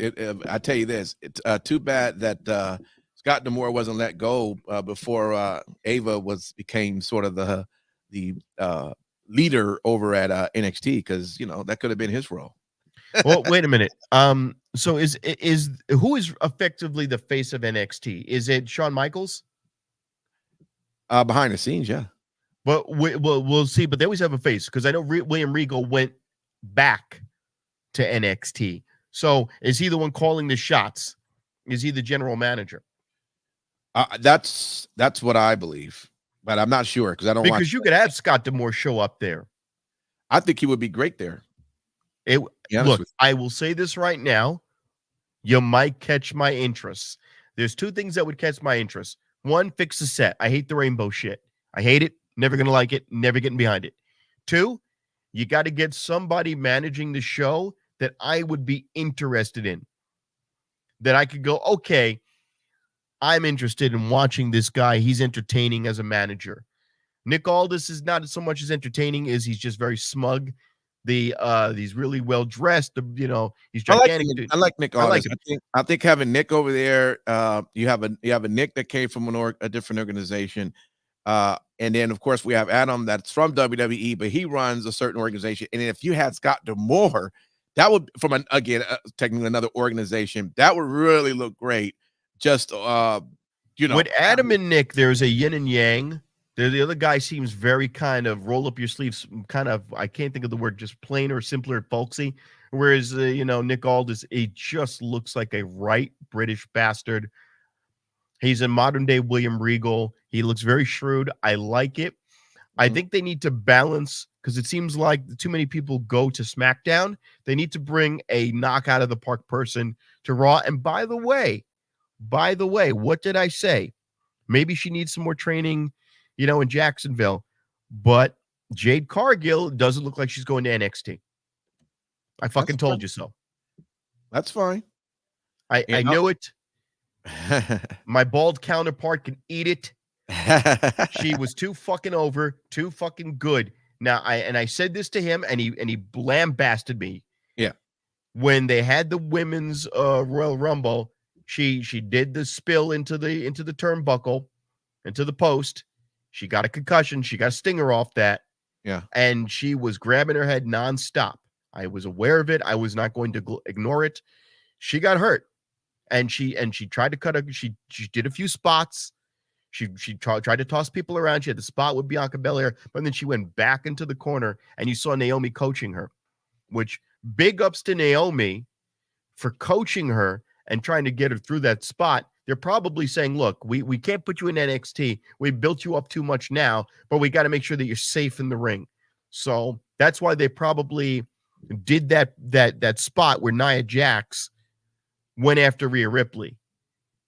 I tell you this: it's too bad that Scott D'Amore wasn't let go before Ava became sort of the leader over at NXT, because that could have been his role. Well, wait a minute. So is who is effectively the face of NXT? Is it Shawn Michaels? Behind the scenes, yeah. But we'll see. But they always have a face, because I know William Regal went back to NXT. So is he the one calling the shots? Is he the general manager? That's what I believe, but I'm not sure because I don't. Because you could have Scott D'Amore show up there. I think he would be great there. Look, I will say this right now. You might catch my interest. There's 2 things that would catch my interest. 1, fix the set. I hate the rainbow shit. I hate it. Never going to like it. Never getting behind it. 2, you got to get somebody managing the show that I would be interested in. That I could go, okay, I'm interested in watching this guy. He's entertaining as a manager. Nick Aldis is not so much as entertaining as he's just very smug. He's really well dressed. He's gigantic. I like Nick Aldis. I think having Nick over there, you have a Nick that came from a different organization. And then, of course, we have Adam that's from WWE, but he runs a certain organization. And if you had Scott D'Amore, that would, technically another organization, that would really look great. Just, With Adam and Nick, there's a yin and yang. The other guy seems very kind of roll up your sleeves, kind of, I can't think of the word, just plain or simpler folksy. Whereas, Nick Aldis, he just looks like a right British bastard. He's a modern day William Regal. He looks very shrewd. I like it. I think they need to balance, because it seems like too many people go to SmackDown. They need to bring a knock out of the park person to Raw. And by the way, what did I say? Maybe she needs some more training, in Jacksonville. But Jade Cargill doesn't look like she's going to NXT. I fucking told you so. That's fine. I knew it. My bald counterpart can eat it. She was too fucking over, too fucking good Now, I said this to him, and he lambasted me. Yeah. When they had the women's Royal Rumble, she did the spill into the turnbuckle, into the post. She got a concussion. She got a stinger off that. Yeah. And she was grabbing her head nonstop. I was aware of it. I was not going to ignore it. She got hurt, and she tried to cut a. She did a few spots. She tried to toss people around. She had the spot with Bianca Belair, but then she went back into the corner, and you saw Naomi coaching her, which big ups to Naomi for coaching her and trying to get her through that spot. They're probably saying, look, we can't put you in NXT. We built you up too much now, but we got to make sure that you're safe in the ring. So that's why they probably did that spot where Nia Jax went after Rhea Ripley,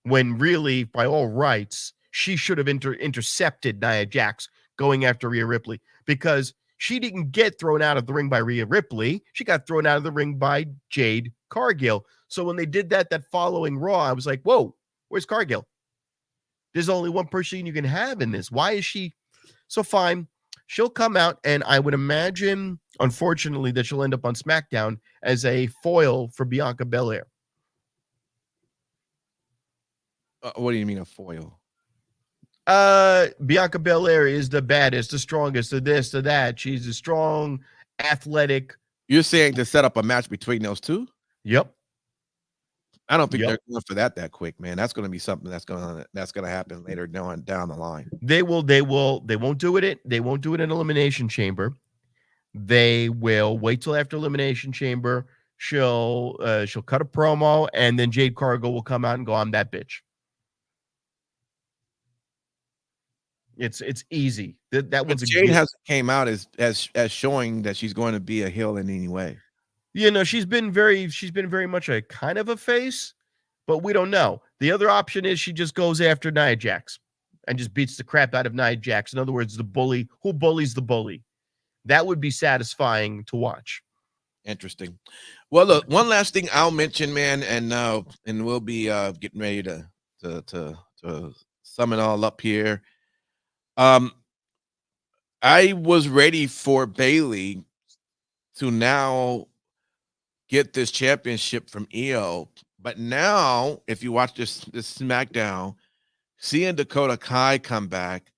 when really, by all rights, she should have intercepted Nia Jax going after Rhea Ripley, because she didn't get thrown out of the ring by Rhea Ripley. She got thrown out of the ring by Jade Cargill. So when they did that following Raw, I was like, whoa, where's Cargill? There's only one person you can have in this. Why is she? So fine, she'll come out, and I would imagine, unfortunately, that she'll end up on SmackDown as a foil for Bianca Belair. What do you mean a foil? Bianca Belair is the baddest, the strongest, the this, the that. She's a strong, athletic. You're saying to set up a match between those two? Yep. I don't think they're going for that quick, man. That's going to be something that's going to happen later down the line. They won't do it. They won't do it in Elimination Chamber. They will wait till after Elimination Chamber. She'll cut a promo, and then Jade Cargill will come out and go, I'm that bitch. It's easy. That one's Jade hasn't came out as showing that she's going to be a heel in any way. You know, she's been very much a kind of a face, but we don't know. The other option is she just goes after Nia Jax and just beats the crap out of Nia Jax. In other words, the bully who bullies the bully. That would be satisfying to watch. Interesting. Well, look, one last thing I'll mention, man, and we'll be getting ready to sum it all up here. I was ready for Bayley to now get this championship from Io, but now if you watch this SmackDown, seeing Dakota Kai come back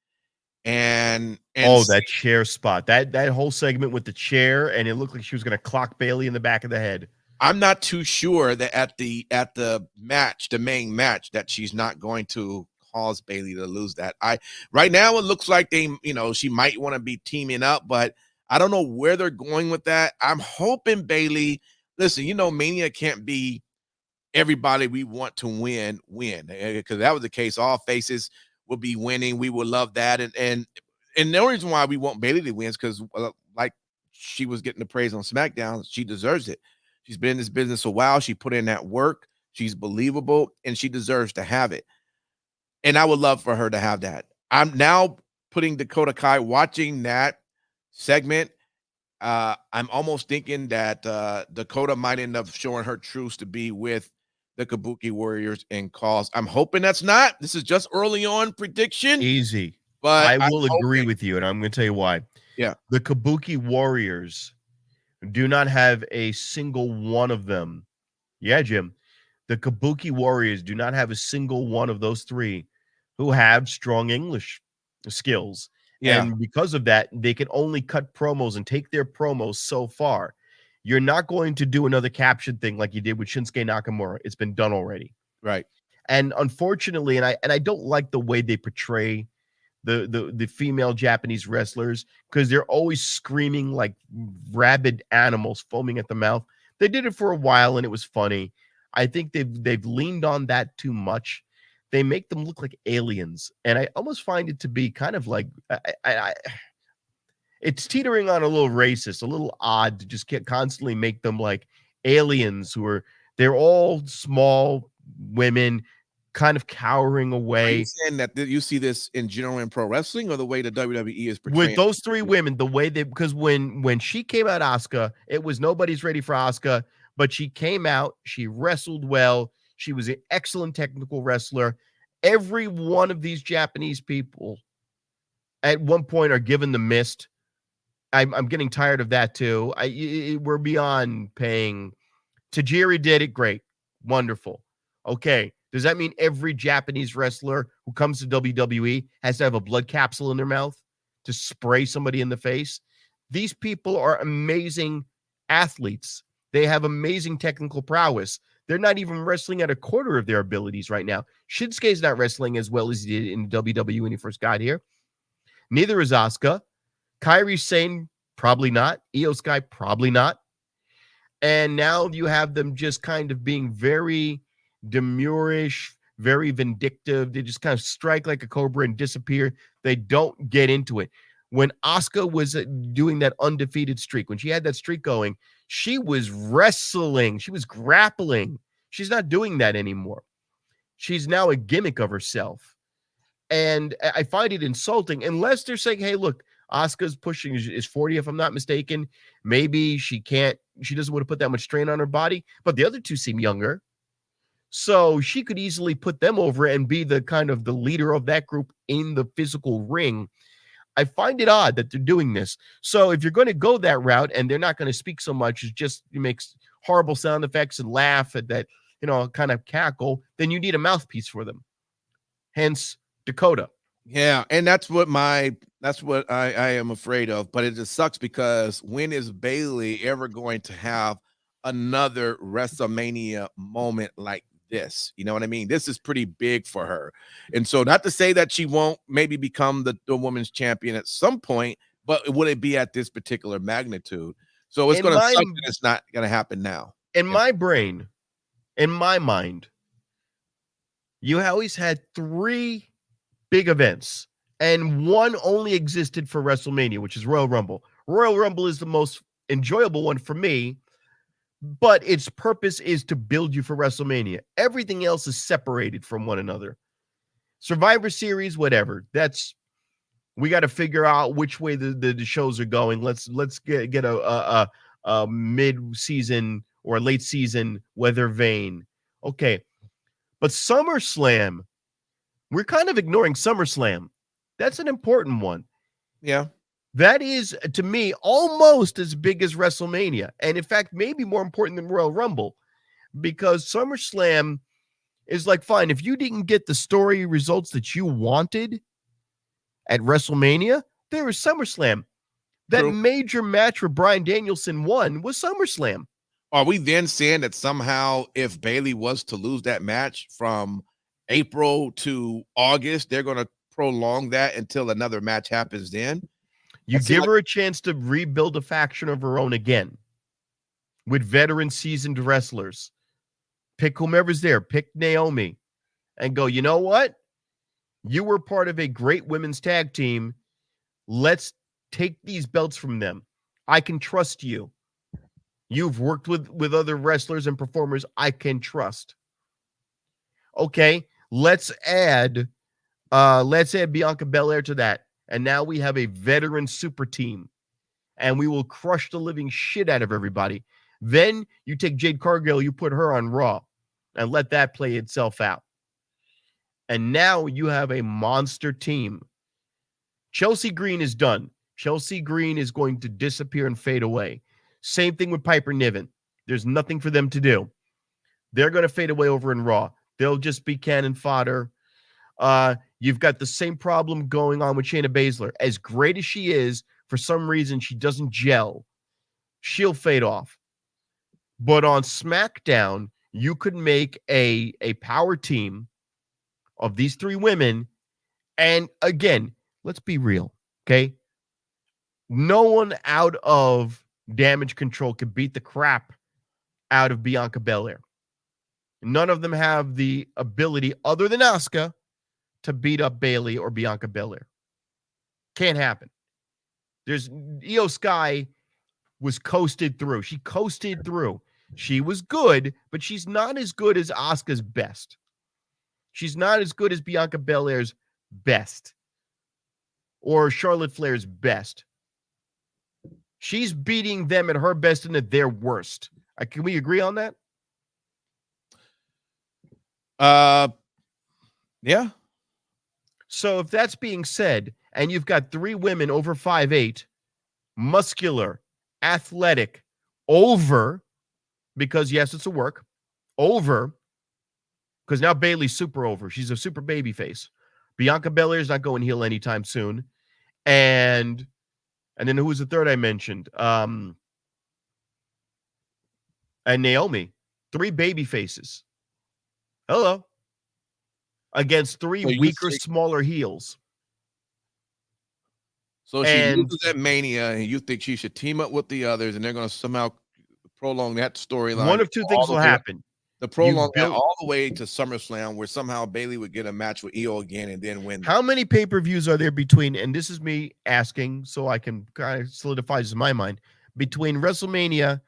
and that chair spot, that whole segment with the chair, and it looked like she was going to clock Bayley in the back of the head. I'm not too sure that at the match, the main match, that she's not going to cause Bayley to lose that. Right now it looks like she might want to be teaming up, but I don't know where they're going with that. I'm hoping Bayley. Listen, Mania can't be everybody we want to win, because that was the case. All faces will be winning. We would love that. And the only reason why we want Bayley to win is because, like she was getting the praise on SmackDown, she deserves it. She's been in this business a while. She put in that work. She's believable, and she deserves to have it. And I would love for her to have that. I'm now putting Dakota Kai, watching that segment. I'm almost thinking that Dakota might end up showing her truth to be with the Kabuki Warriors and cause. I'm hoping that's not. This is just early on prediction. Easy. But I will agree with you, and I'm going to tell you why. Yeah. The Kabuki Warriors do not have a single one of them. Yeah, Jim. The Kabuki Warriors do not have a single one of those three who have strong English skills. Yeah. And because of that, they can only cut promos and take their promos so far. You're not going to do another caption thing like you did with Shinsuke Nakamura. It's been done already. Right. And unfortunately, and I don't like the way they portray the female Japanese wrestlers, because they're always screaming like rabid animals foaming at the mouth. They did it for a while and it was funny. I think they've leaned on that too much. They make them look like aliens, and I almost find it to be kind of like it's teetering on a little racist, a little odd to just constantly make them like aliens they're all small women, kind of cowering away. Are you saying that you see this in general in pro wrestling, or the way the WWE is portraying with those three women, the way because when she came out, Asuka, it was nobody's ready for Asuka, but she came out, she wrestled well. She was an excellent technical wrestler. Every one of these Japanese people at one point are given the mist. I'm getting tired of that too. We're beyond paying. Tajiri did it, great, wonderful. Okay, does that mean every Japanese wrestler who comes to WWE has to have a blood capsule in their mouth to spray somebody in the face? These people are amazing athletes. They have amazing technical prowess. They're not even wrestling at a quarter of their abilities right now. Shinsuke's not wrestling as well as he did in WWE when he first got here. Neither is Asuka. Kairi Sane, probably not. Io Sky, probably not. And now you have them just kind of being very demurish, very vindictive. They just kind of strike like a cobra and disappear. They don't get into it. When Asuka was doing that undefeated streak, when she had that streak going, she was wrestling. She was grappling. She's not doing that anymore. She's now a gimmick of herself. And I find it insulting unless they're saying, hey, look, Asuka's pushing is 40, if I'm not mistaken. Maybe she doesn't want to put that much strain on her body, but the other two seem younger. So she could easily put them over and be the kind of the leader of that group in the physical ring. I find it odd that they're doing this. So if you're going to go that route and they're not going to speak so much, it makes horrible sound effects and laugh at that, kind of cackle, then you need a mouthpiece for them. Hence Dakota. Yeah, and that's what I am afraid of. But it just sucks because when is Bayley ever going to have another WrestleMania moment like this? You know what I mean? This is pretty big for her. And so not to say that she won't maybe become the women's champion at some point, but would it be at this particular magnitude? So it's going to suck that it's not going to happen now. In my brain, in my mind, you always had 3 big events, and one only existed for WrestleMania, which is Royal Rumble. Royal Rumble is the most enjoyable one for me, but its purpose is to build you for WrestleMania. Everything else is separated from one another. Survivor Series, whatever. We got to figure out which way the shows are going. Let's get a mid-season or late season weather vane. Okay, but SummerSlam, we're kind of ignoring SummerSlam. That's an important one. Yeah. That is, to me, almost as big as WrestleMania. And in fact, maybe more important than Royal Rumble. Because SummerSlam is like, fine, if you didn't get the story results that you wanted at WrestleMania, there was SummerSlam. That True. major match where Bryan Danielson won was SummerSlam. Are we then saying that somehow if Bayley was to lose that match from April to August, they're going to prolong that until another match happens then? You give her a chance to rebuild a faction of her own again with veteran seasoned wrestlers. Pick whomever's there. Pick Naomi and go, you know what? You were part of a great women's tag team. Let's take these belts from them. I can trust you. You've worked with other wrestlers and performers I can trust. Okay, let's add Bianca Belair to that. And now we have a veteran super team. And we will crush the living shit out of everybody. Then you take Jade Cargill, you put her on Raw, and let that play itself out. And now you have a monster team. Chelsea Green is done. Chelsea Green is going to disappear and fade away. Same thing with Piper Niven. There's nothing for them to do. They're going to fade away over in Raw. They'll just be cannon fodder. You've got the same problem going on with Shayna Baszler. As great as she is, for some reason, she doesn't gel. She'll fade off. But on SmackDown, you could make a power team of these 3 women. And again, let's be real, okay? No one out of Damage Control could beat the crap out of Bianca Belair. None of them have the ability, other than Asuka, to beat up Bayley or Bianca Belair. Can't happen. Io Sky was coasted through. She coasted through. She was good, but she's not as good as Asuka's best. She's not as good as Bianca Belair's best or Charlotte Flair's best. She's beating them at her best and at their worst. Can we agree on that? Yeah. So if that's being said, and you've got 3 women over 5'8", muscular, athletic, over, because yes, it's a work, over, because now Bayley's super over. She's a super baby face. Bianca Belair's not going heel anytime soon. And then who was the third I mentioned? And Naomi. 3 baby faces. Hello. Against 3 weaker, smaller heels. So she loses at Mania, and you think she should team up with the others, and they're going to somehow prolong that storyline. One of two things will happen. The prolong that all the way to SummerSlam, where somehow Bayley would get a match with Io again and then win. How many pay-per-views are there between, and this is me asking so I can kind of solidify this in my mind, between WrestleMania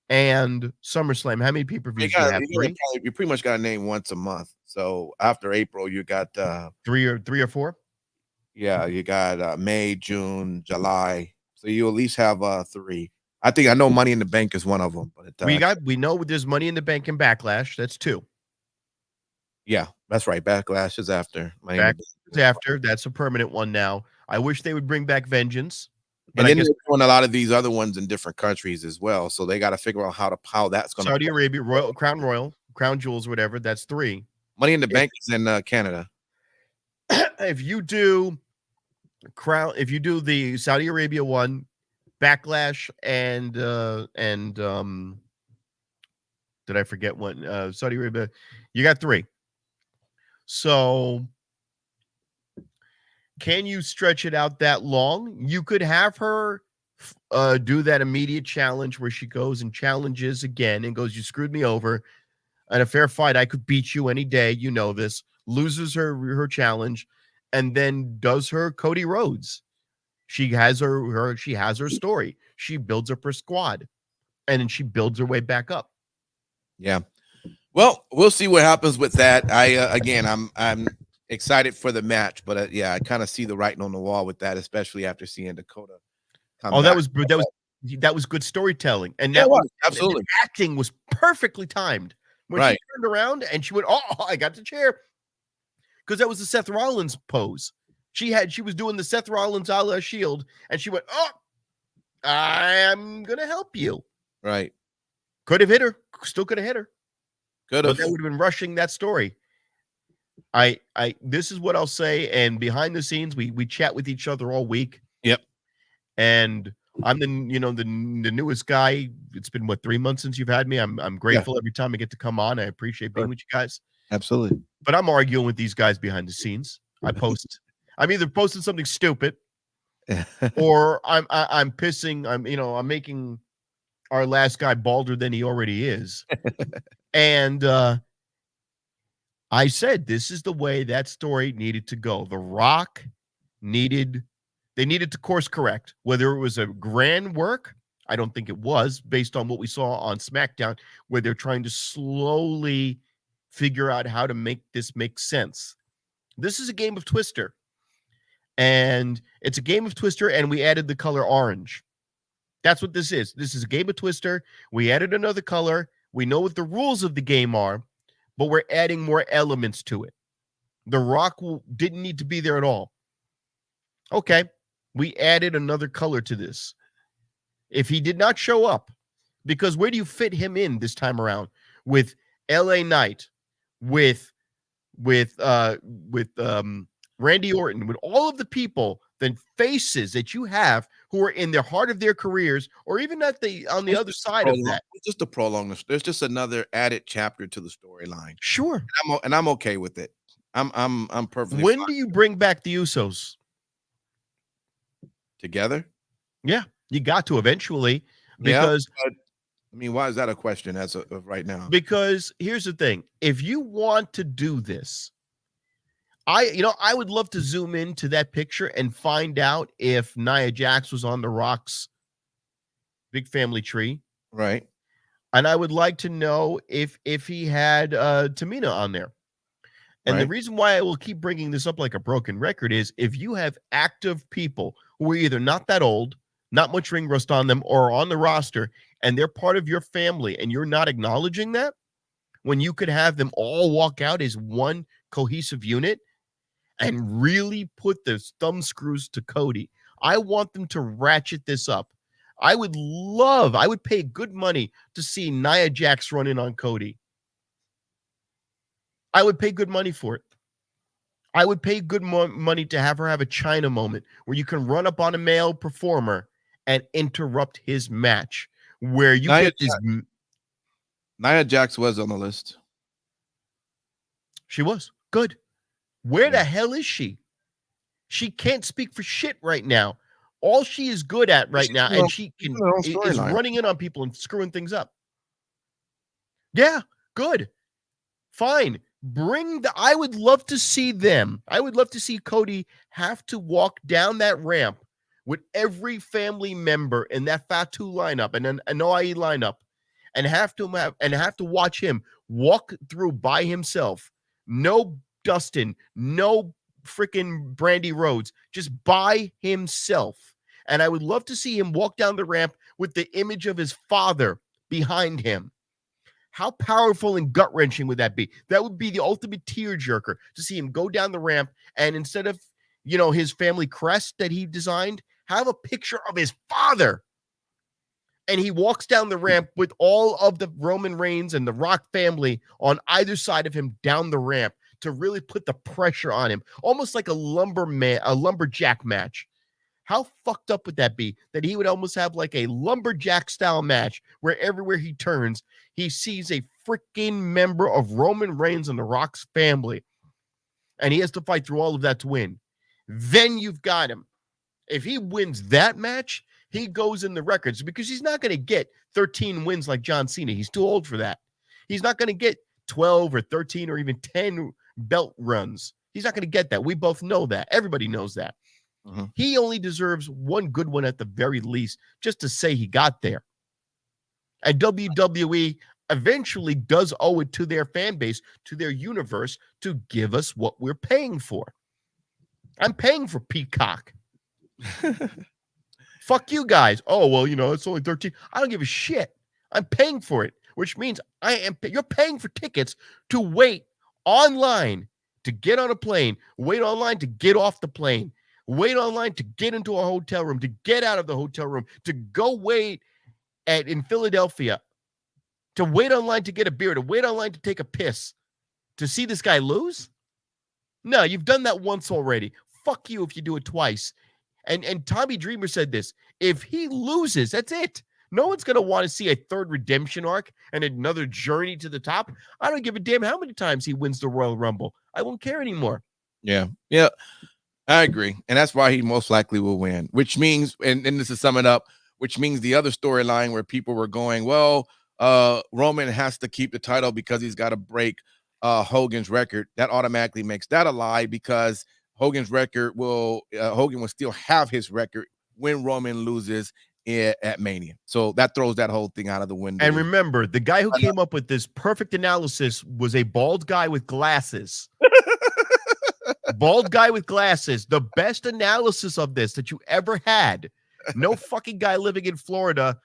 and SummerSlam? How many pay-per-views do you have? You pretty much got to name once a month. So after April, you got 3 or 4. Yeah, you got May, June, July. So you at least have 3. I know Money in the Bank is one of them. But we know there's Money in the Bank and Backlash. That's 2. Yeah, that's right. Backlash is after. Backlash is after. That's a permanent one now. I wish they would bring back Vengeance. But then they're doing a lot of these other ones in different countries as well. So they got to figure out how that's going to. Saudi Arabia, Crown Jewels, whatever. That's 3. Money in the Bank is in Canada. If you do the Saudi Arabia one, Backlash and did I forget one? Saudi Arabia, you got 3. So can you stretch it out that long? You could have her do that immediate challenge where she goes and challenges again and goes, "You screwed me over. In a fair fight, I could beat you any day. You know this." Loses her challenge, and then does her Cody Rhodes. She has her story. She builds up her squad, and then she builds her way back up. Yeah. Well, we'll see what happens with that. I'm excited for the match, but yeah, I kind of see the writing on the wall with that, especially after seeing Dakota. That was good storytelling, and that was absolutely. And acting was perfectly timed. When she turned around and she went, "Oh, I got the chair," because that was the Seth Rollins pose. She was doing the Seth Rollins a la Shield, and she went, "Oh, I am gonna help you." Right. Could have hit her. Still could have hit her. Could have. But that would have been rushing that story. This is what I'll say. And behind the scenes, we chat with each other all week. Yep. And I'm the newest guy. It's been 3 months since you've had me. I'm grateful every time I get to come on. I appreciate being with you guys. Absolutely. But I'm arguing with these guys behind the scenes. I'm either posting something stupid, or I'm pissing. I'm making our last guy balder than he already is. And I said this is the way that story needed to go. The Rock needed to course correct. Whether it was a grand work, I don't think it was, based on what we saw on SmackDown, where they're trying to slowly figure out how to make this make sense. This is a game of Twister. And it's a game of Twister, and we added the color orange. That's what this is. This is a game of Twister. We added another color. We know what the rules of the game are, but we're adding more elements to it. The Rock didn't need to be there at all. Okay, we added another color to this. If he did not show up, because where do you fit him in this time around? With LA Knight, with Randy Orton, with all of the people, the faces that you have who are in the heart of their careers, or even on the other side of that. It's just a prolong. There's just another added chapter to the storyline. Sure. And I'm okay with it. I'm perfectly When fine. do you bring back the Usos? Together? Yeah, you got to eventually, because why is that a question as of right now? Because here's the thing. If you want to do this, I would love to zoom into that picture and find out if Nia Jax was on The Rock's big family tree. Right. And I would like to know if he had Tamina on there. And the reason why I will keep bringing this up like a broken record is if you have active people who are either not that old, not much ring rust on them, or on the roster, and they're part of your family, and you're not acknowledging that, when you could have them all walk out as one cohesive unit and really put the thumb screws to Cody. I want them to ratchet this up. I would pay good money to see Nia Jax run in on Cody. I would pay good money for it. I would pay good money to have her have a China moment where you can run up on a male performer and interrupt his match. Where you get this. Nia Jax was on the list. She was good. Where the hell is she? She can't speak for shit right now. All she is good at right now, and she is running in on people and screwing things up. Yeah, good. Fine. I would love to see them. I would love to see Cody have to walk down that ramp with every family member in that Fatu lineup and an OIE lineup, and have to watch him walk through by himself. No Dustin, no freaking Brandy Rhodes, just by himself. And I would love to see him walk down the ramp with the image of his father behind him. How powerful and gut-wrenching would that be? That would be the ultimate tearjerker to see him go down the ramp, and instead of, his family crest that he designed, have a picture of his father. And he walks down the ramp with all of the Roman Reigns and the Rock family on either side of him down the ramp to really put the pressure on him, almost like a lumberjack match. How fucked up would that be? That he would almost have like a lumberjack style match where everywhere he turns, he sees a freaking member of Roman Reigns and the Rock's family. And he has to fight through all of that to win. Then you've got him. If he wins that match, he goes in the records, because he's not going to get 13 wins like John Cena. He's too old for that. He's not going to get 12 or 13 or even 10 belt runs. He's not going to get that. We both know that. Everybody knows that. Mm-hmm. He only deserves one good one at the very least, just to say he got there. And WWE eventually does owe it to their fan base, to their universe, to give us what we're paying for. I'm paying for Peacock. Fuck you guys. Oh, well, it's only 13. I don't give a shit. I'm paying for it, which means you're paying for tickets to wait online to get on a plane, wait online to get off the plane, wait online to get into a hotel room, to get out of the hotel room, to go wait in Philadelphia, to wait online to get a beer, to wait online to take a piss, to see this guy lose? No, you've done that once already. Fuck you if you do it twice. And Tommy Dreamer said this: if he loses, that's it. No one's going to want to see a third redemption arc and another journey to the top. I don't give a damn how many times he wins the Royal Rumble. I won't care anymore. Yeah, I agree. And that's why he most likely will win, which means, and this is summing up, which means the other storyline where people were going, well, Roman has to keep the title because he's got to break Hogan's record. That automatically makes that a lie, because Hogan's record Hogan will still have his record when Roman loses at Mania. So that throws that whole thing out of the window. And remember, the guy who came up with this perfect analysis was a bald guy with glasses. Bald guy with glasses. The best analysis of this that you ever had. No fucking guy living in Florida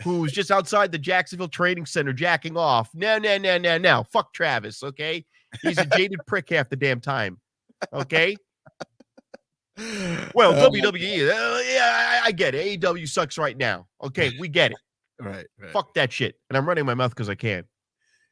who's just outside the Jacksonville Training Center jacking off. No. Fuck Travis, okay? He's a jaded prick half the damn time. Okay? Well, WWE, I get it. AEW sucks right now. Okay, we get it. Right. Fuck that shit. And I'm running my mouth because I can.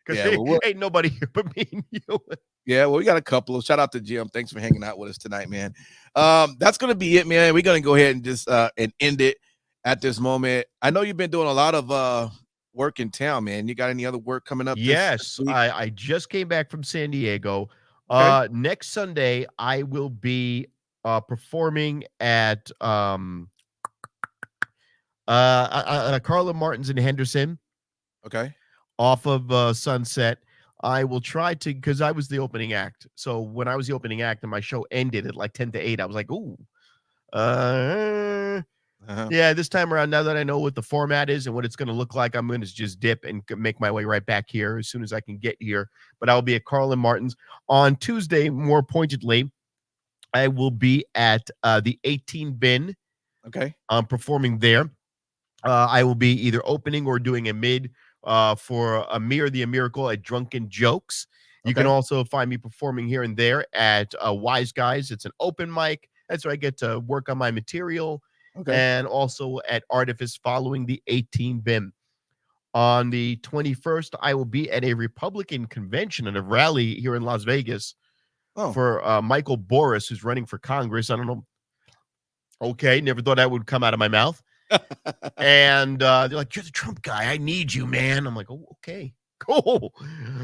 Because ain't nobody here but me and you. Yeah, well, we got a couple of. Shout out to Jim. Thanks for hanging out with us tonight, man. That's going to be it, man. We're going to go ahead and just and end it at this moment. I know you've been doing a lot of work in town, man. You got any other work coming up? Yes, I just came back from San Diego. Okay. Next Sunday, I will be performing at Carla Martin's in Henderson. Okay. Off of Sunset. I will try to, because I was the opening act. So when I was the opening act and my show ended at like 10 to 8, I was like, ooh. Yeah, this time around, now that I know what the format is and what it's going to look like, I'm going to just dip and make my way right back here as soon as I can get here. But I'll be at Carl and Martin's. On Tuesday, more pointedly, I will be at the 18 Bin. Okay. I'm performing there. I will be either opening or doing a mid for Amir the Miracle at Drunken Jokes. You can also find me performing here and there at Wise Guys. It's an open mic. That's where I get to work on my material and also at Artifice following the 18 BIM. On the 21st, I will be at a Republican convention and a rally here in Las Vegas for Michael Boris, who's running for Congress. I don't know. Okay, never thought that would come out of my mouth. And they're like, "You're the Trump guy. I need you, man." I'm like, "Oh, okay, cool.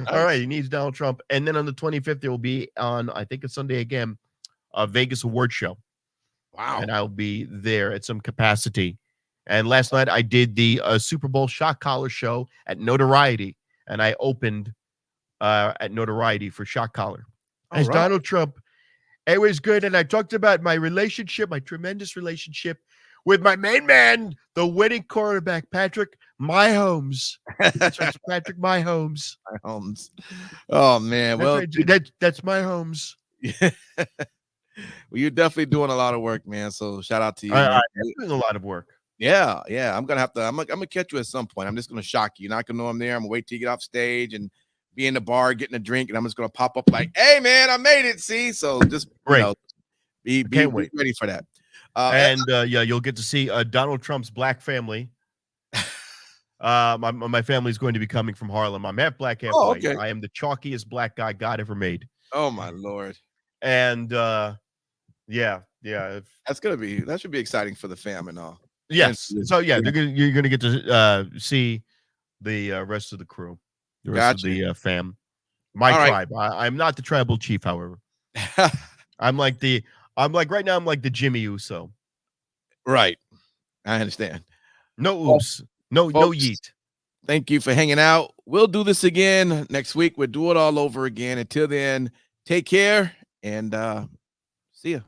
All right." He needs Donald Trump. And then on the 25th, there will be on, I think it's Sunday again, a Vegas award show. Wow. And I'll be there at some capacity. And last night I did the Super Bowl Shot Collar show at Notoriety, and I opened at Notoriety for Shot Collar as Donald Trump. It was good, and I talked about my relationship, my tremendous relationship with my main man, the winning quarterback, Patrick Mahomes. That's right, Patrick Mahomes. Mahomes. Oh man, that's well, right, that's Mahomes. Yeah. Well, you're definitely doing a lot of work, man. So shout out to you. I'm doing a lot of work. Yeah. I'm gonna catch you at some point. I'm just gonna shock you. You're not gonna know I'm there. I'm gonna wait till you get off stage and be in the bar getting a drink, and I'm just gonna pop up like, "Hey, man, I made it." See, so just be ready for that. You'll get to see Donald Trump's black family. My family is going to be coming from Harlem. I'm half black, half white. Okay. I am the chalkiest black guy God ever made. Oh my Lord. And that should be exciting for the fam and all. Yes. So you're gonna get to see the rest of the crew, the rest of the fam. My tribe. I'm not the tribal chief, however. I'm like right now. I'm like the Jimmy Uso. Right. I understand. No oops. No yeet. Thank you for hanging out. We'll do this again next week. We'll do it all over again. Until then, take care and see ya.